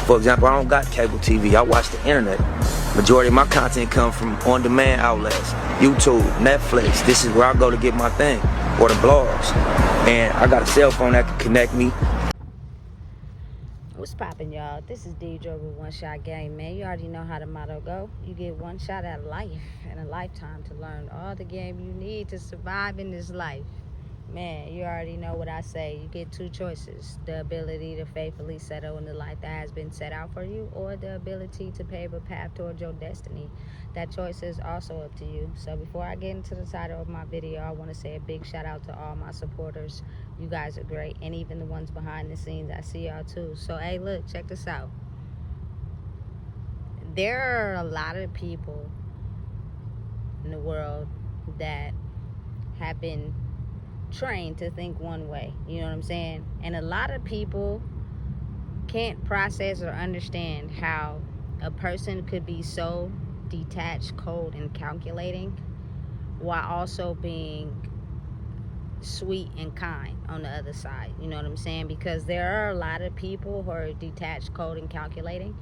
For example, I don't got cable TV. I watch the internet. Majority of my content comes from on-demand outlets, YouTube, Netflix. This is where I go to get my thing, or the blogs. And I got a cell phone that can connect me. What's poppin', y'all? This is Deidre with One Shot Game, man. You already know how the motto go. You get one shot at life and a lifetime to learn all the game you need to survive in this life. Man, you already know what I say. You get two choices: the ability to faithfully settle in the life that has been set out for you, or the ability to pave a path towards your destiny. That choice is also up to you. So before I get into the title of my video, I want to say a big shout out to all my supporters. You guys are great, and even the ones behind the scenes, I see y'all too. So hey, look, check this out. There are a lot of people in the world that have been trained to think one way, you know what I'm saying? And a lot of people can't process or understand how a person could be so detached, cold, and calculating while also being sweet and kind on the other side, you know what I'm saying? Because there are a lot of people who are detached, cold, and calculating,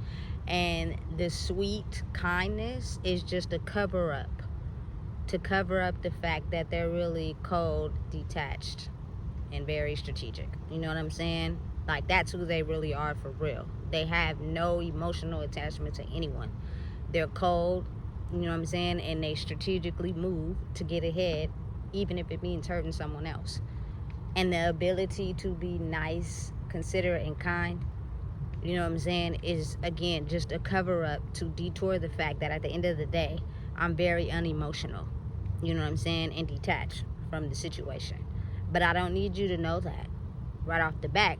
and the sweet kindness is just a cover-up to cover up the fact that they're really cold, detached, and very strategic. You know what I'm saying? Like, that's who they really are for real. They have no emotional attachment to anyone. They're cold, you know what I'm saying? And they strategically move to get ahead, even if it means hurting someone else. And the ability to be nice, considerate, and kind, you know what I'm saying, is, again, just a cover-up to detour the fact that at the end of the day, I'm very unemotional. You know what I'm saying? And detached from the situation. But I don't need you to know that right off the bat,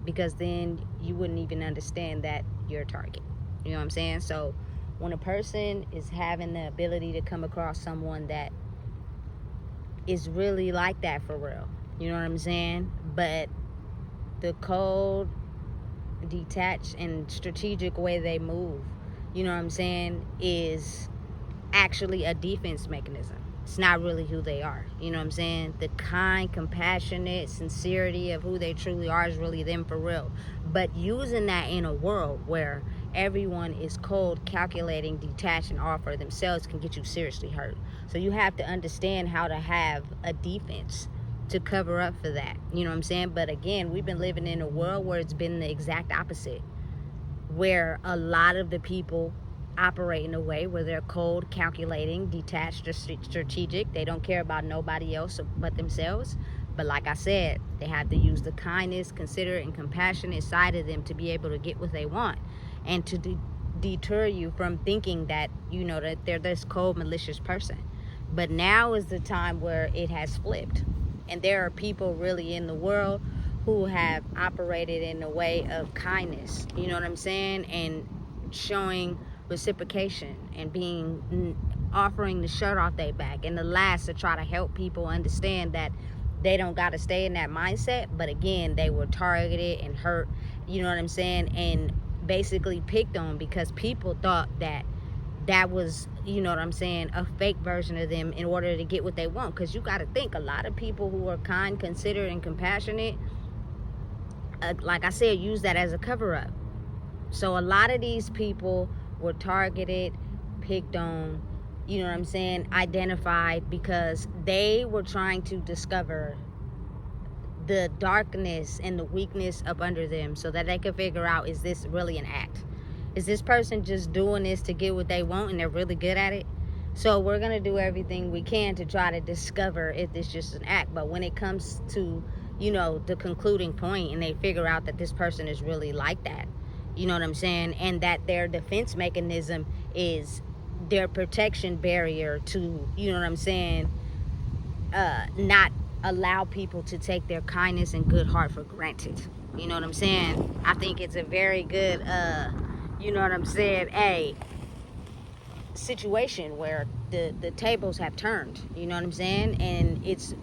because then you wouldn't even understand that you're a target. You know what I'm saying? So when a person is having the ability to come across someone that is really like that for real, you know what I'm saying? But the cold, detached, and strategic way they move, you know what I'm saying, is actually a defense mechanism. It's not really who they are, you know what I'm saying? The kind, compassionate sincerity of who they truly are is really them for real. But using that in a world where everyone is cold, calculating, detached, and all for themselves can get you seriously hurt. So you have to understand how to have a defense to cover up for that, you know what I'm saying? But again, we've been living in a world where it's been the exact opposite, where a lot of the people operate in a way where they're cold, calculating, detached, or strategic. They don't care about nobody else but themselves. But like I said, they have to use the kindness, considerate, and compassionate side of them to be able to get what they want, and to deter you from thinking that, you know, that they're this cold, malicious person. But now is the time where it has flipped, and there are people really in the world who have operated in a way of kindness, you know what I'm saying, and showing reciprocation and offering the shirt off their back and the last to try to help people understand that they don't got to stay in that mindset. But again, they were targeted and hurt, you know what I'm saying, and basically picked on because people thought that was, you know what I'm saying, a fake version of them in order to get what they want. Because you got to think, a lot of people who are kind, considerate, and compassionate, like I said, use that as a cover-up. So a lot of these people were targeted, picked on, you know what I'm saying, identified, because they were trying to discover the darkness and the weakness up under them so that they could figure out, is this really an act? Is this person just doing this to get what they want and they're really good at it? So we're going to do everything we can to try to discover if it's just an act. But when it comes to, you know, the concluding point, and they figure out that this person is really like that, you know what I'm saying, and that their defense mechanism is their protection barrier to, you know what I'm saying, not allow people to take their kindness and good heart for granted. You know what I'm saying? I think it's a very good, you know what I'm saying, a situation where the tables have turned, you know what I'm saying? And it's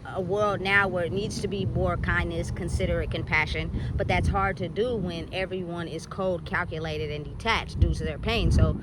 a world now where it needs to be more kindness, considerate, compassion, but that's hard to do when everyone is cold, calculated, and detached due to their pain. So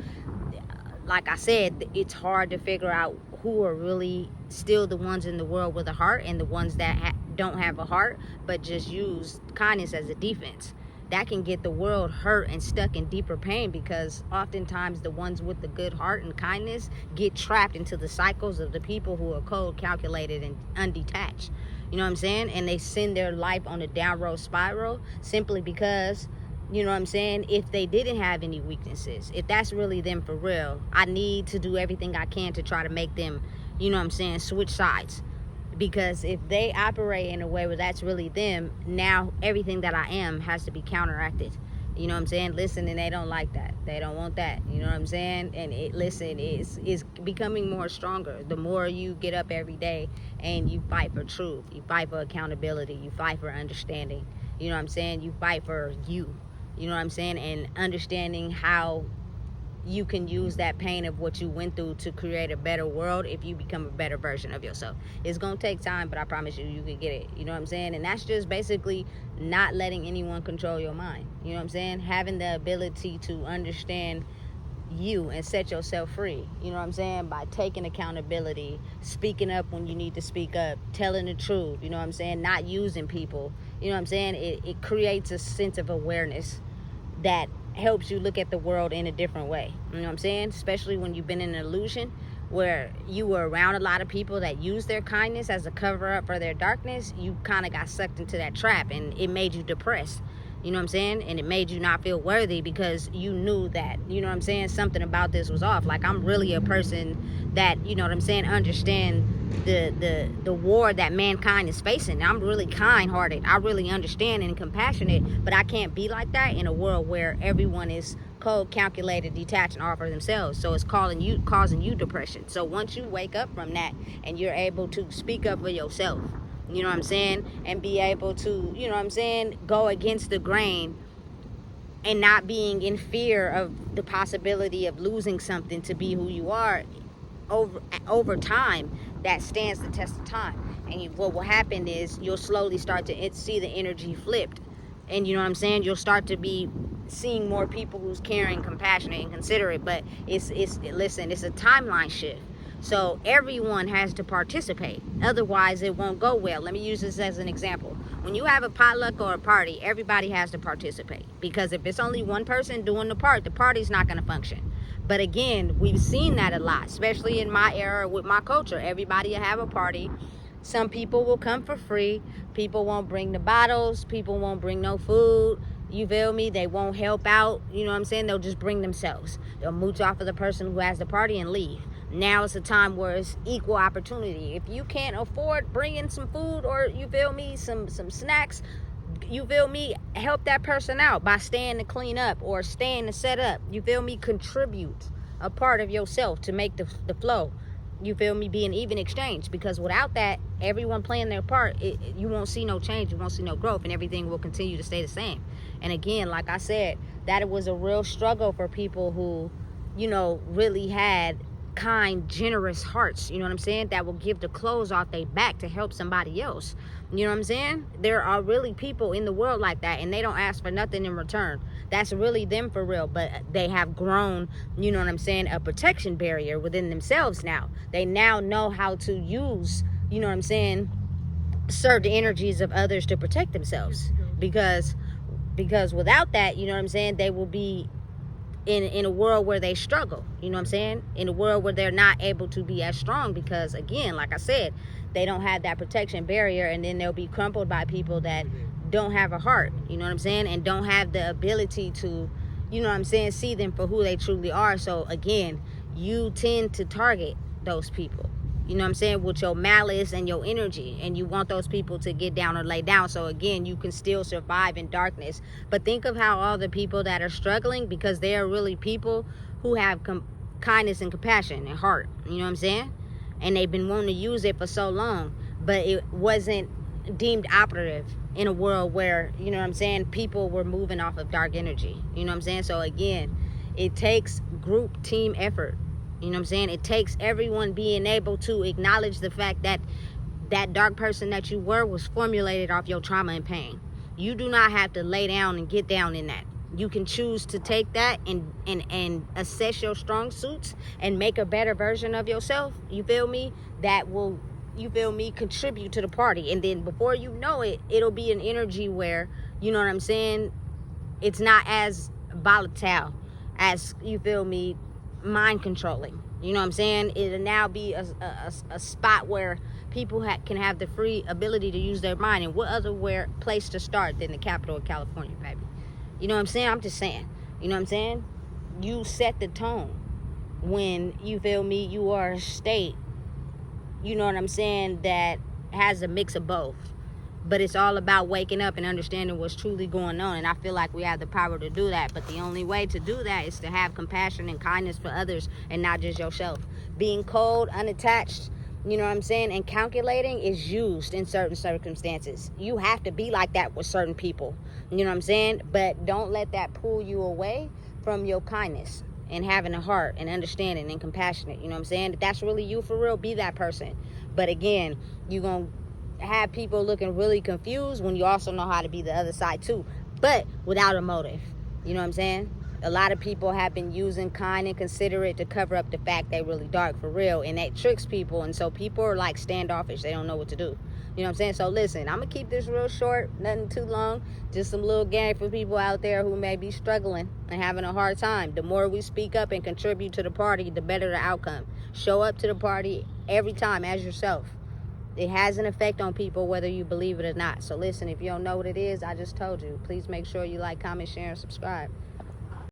like I said, it's hard to figure out who are really still the ones in the world with a heart and the ones that don't have a heart but just use kindness as a defense. that can get the world hurt and stuck in deeper pain, because oftentimes the ones with the good heart and kindness get trapped into the cycles of the people who are cold, calculated, and undetached. You know what I'm saying? And they send their life on a downward spiral simply because, you know what I'm saying, if they didn't have any weaknesses, if that's really them for real, I need to do everything I can to try to make them, you know what I'm saying, switch sides. Because if they operate in a way where that's really them, now everything that I am has to be counteracted. You know what I'm saying? Listen, and they don't like that. They don't want that. You know what I'm saying? And it's becoming more stronger. The more you get up every day and you fight for truth, you fight for accountability, you fight for understanding. You know what I'm saying? You fight for you. You know what I'm saying? And understanding how you can use that pain of what you went through to create a better world if you become a better version of yourself. It's going to take time, but I promise you, you can get it. You know what I'm saying? And that's just basically not letting anyone control your mind. You know what I'm saying? Having the ability to understand you and set yourself free. You know what I'm saying? By taking accountability, speaking up when you need to speak up, telling the truth. You know what I'm saying? Not using people. You know what I'm saying? It creates a sense of awareness that helps you look at the world in a different way. You know what I'm saying? Especially when you've been in an illusion where you were around a lot of people that use their kindness as a cover up for their darkness. You kind of got sucked into that trap, and it made you depressed. You know what I'm saying? And it made you not feel worthy because you knew that, you know what I'm saying, something about this was off. Like, I'm really a person that, you know what I'm saying, understand the war that mankind is facing. I'm really kind-hearted. I really understand and compassionate, but I can't be like that in a world where everyone is cold, calculated, detached, and all for themselves. So it's causing you depression. So once you wake up from that and you're able to speak up for yourself, you know what I'm saying, and be able to, you know what I'm saying, go against the grain and not being in fear of the possibility of losing something to be who you are, over time, that stands the test of time. And what will happen is you'll slowly start to see the energy flipped. And you know what I'm saying, you'll start to be seeing more people who's caring, compassionate, and considerate. But it's a timeline shift. So everyone has to participate. Otherwise, it won't go well. Let me use this as an example. When you have a potluck or a party, everybody has to participate. Because if it's only one person doing the party's not going to function. But again, we've seen that a lot, especially in my era with my culture. Everybody will have a party. Some people will come for free. People won't bring the bottles. People won't bring no food. You feel me? They won't help out. You know what I'm saying? They'll just bring themselves. They'll mooch off of the person who has the party and leave. Now it's a time where it's equal opportunity. If you can't afford bringing some food or, you feel me, some snacks, you feel me, help that person out by staying to clean up or staying to set up. You feel me? Contribute a part of yourself to make the flow. You feel me? Be an even exchange. Because without that, everyone playing their part, you won't see no change. You won't see no growth, and everything will continue to stay the same. And again, like I said, that it was a real struggle for people who, you know, really had kind, generous hearts, you know what I'm saying, that will give the clothes off their back to help somebody else. You know what I'm saying? There are really people in the world like that, and they don't ask for nothing in return. That's really them for real. But they have grown, you know what I'm saying, a protection barrier within themselves now. They now know how to use, you know what I'm saying, serve the energies of others to protect themselves. Because without that, you know what I'm saying, they will be in a world where they struggle, you know what I'm saying, in a world where they're not able to be as strong, because again, like I said, they don't have that protection barrier, and then they'll be crumpled by people that don't have a heart, you know what I'm saying, and don't have the ability to, you know what I'm saying, see them for who they truly are. So again, you tend to target those people, you know what I'm saying, with your malice and your energy, and you want those people to get down or lay down. So again, you can still survive in darkness. But think of how all the people that are struggling, because they are really people who have kindness and compassion and heart, you know what I'm saying, and they've been wanting to use it for so long, but it wasn't deemed operative in a world where, you know what I'm saying, people were moving off of dark energy, you know what I'm saying. So again, it takes group team effort. You know what I'm saying? It takes everyone being able to acknowledge the fact that that dark person that you were was formulated off your trauma and pain. You do not have to lay down and get down in that. You can choose to take that and assess your strong suits and make a better version of yourself. You feel me? That will, you feel me, contribute to the party. And then before you know it, it'll be an energy where, you know what I'm saying, it's not as volatile as, you feel me, mind controlling. You know what I'm saying? It'll now be a spot where people can have the free ability to use their mind. And what other place to start than the capital of California, baby? You know what I'm saying? I'm just saying. You know what I'm saying? You set the tone when, you feel me, you are a state, you know what I'm saying, that has a mix of both. But it's all about waking up and understanding what's truly going on. And I feel like we have the power to do that. But the only way to do that is to have compassion and kindness for others and not just yourself. Being cold, unattached, you know what I'm saying, and calculating is used in certain circumstances. You have to be like that with certain people. You know what I'm saying? But don't let that pull you away from your kindness and having a heart and understanding and compassionate. You know what I'm saying? If that's really you for real, be that person. But again, you're going to have people looking really confused when you also know how to be the other side too, but without a motive. You know what I'm saying? A lot of people have been using kind and considerate to cover up the fact they really dark for real, and that tricks people, and so people are like standoffish. They don't know what to do. You know what I'm saying? So listen, I'm gonna keep this real short, nothing too long, just some little game for people out there who may be struggling and having a hard time. The more we speak up and contribute to the party, the better the outcome. Show up to the party every time as yourself. It has an effect on people whether you believe it or not. So listen, if you don't know what it is, I just told you. Please make sure you like, comment, share, and subscribe.